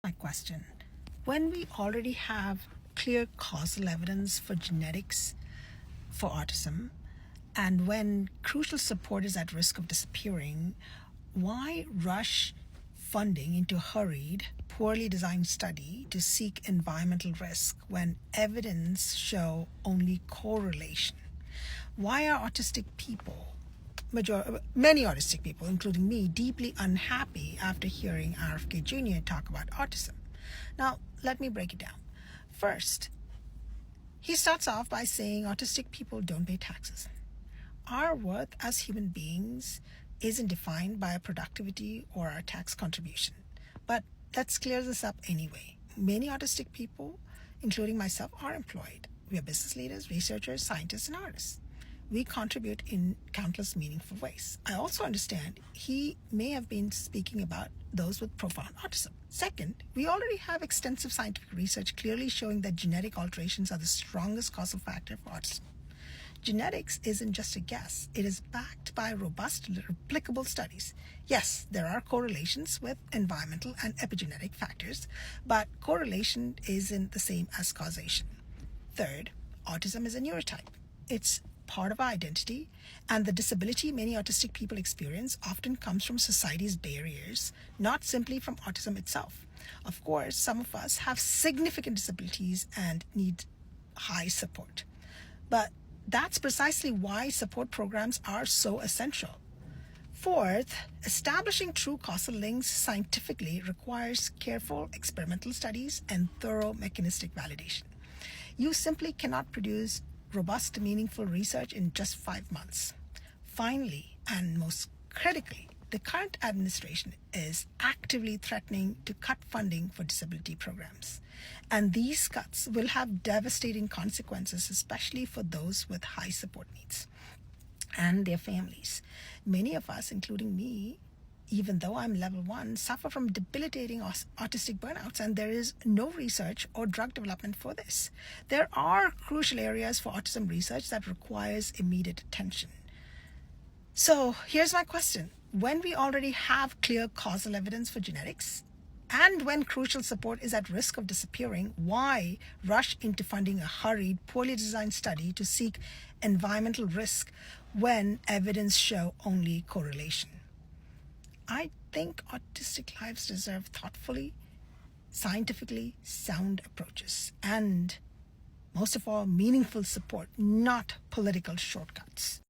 My question. When we already have clear causal evidence for genetics for autism, and when crucial support is at risk of disappearing, why rush funding into a hurried, poorly designed study to seek environmental risk when evidence show only correlation? Why are many autistic people, including me, deeply unhappy after hearing RFK Jr. talk about autism? Now, let me break it down. First, he starts off by saying autistic people don't pay taxes. Our worth as human beings isn't defined by our productivity or our tax contribution. But let's clear this up anyway. Many autistic people, including myself, are employed. We are business leaders, researchers, scientists, and artists. We contribute in countless meaningful ways. I also understand he may have been speaking about those with profound autism. Second, we already have extensive scientific research clearly showing that genetic alterations are the strongest causal factor for autism. Genetics isn't just a guess. It is backed by robust, replicable studies. Yes, there are correlations with environmental and epigenetic factors, but correlation isn't the same as causation. Third, autism is a neurotype. It's part of our identity, and the disability many autistic people experience often comes from society's barriers, not simply from autism itself. Of course, some of us have significant disabilities and need high support. But that's precisely why support programs are so essential. Fourth, establishing true causal links scientifically requires careful experimental studies and thorough mechanistic validation. You simply cannot produce robust, meaningful research in just 5 months. Finally, and most critically, the current administration is actively threatening to cut funding for disability programs. And these cuts will have devastating consequences, especially for those with high support needs and their families. Many of us, including me, even though I'm level 1, suffer from debilitating autistic burnouts, and there is no research or drug development for this. There are crucial areas for autism research that requires immediate attention. So here's my question. When we already have clear causal evidence for genetics, and when crucial support is at risk of disappearing, why rush into funding a hurried, poorly designed study to seek environmental risk when evidence show only correlation? I think autistic lives deserve thoughtfully, scientifically sound approaches, and most of all, meaningful support, not political shortcuts.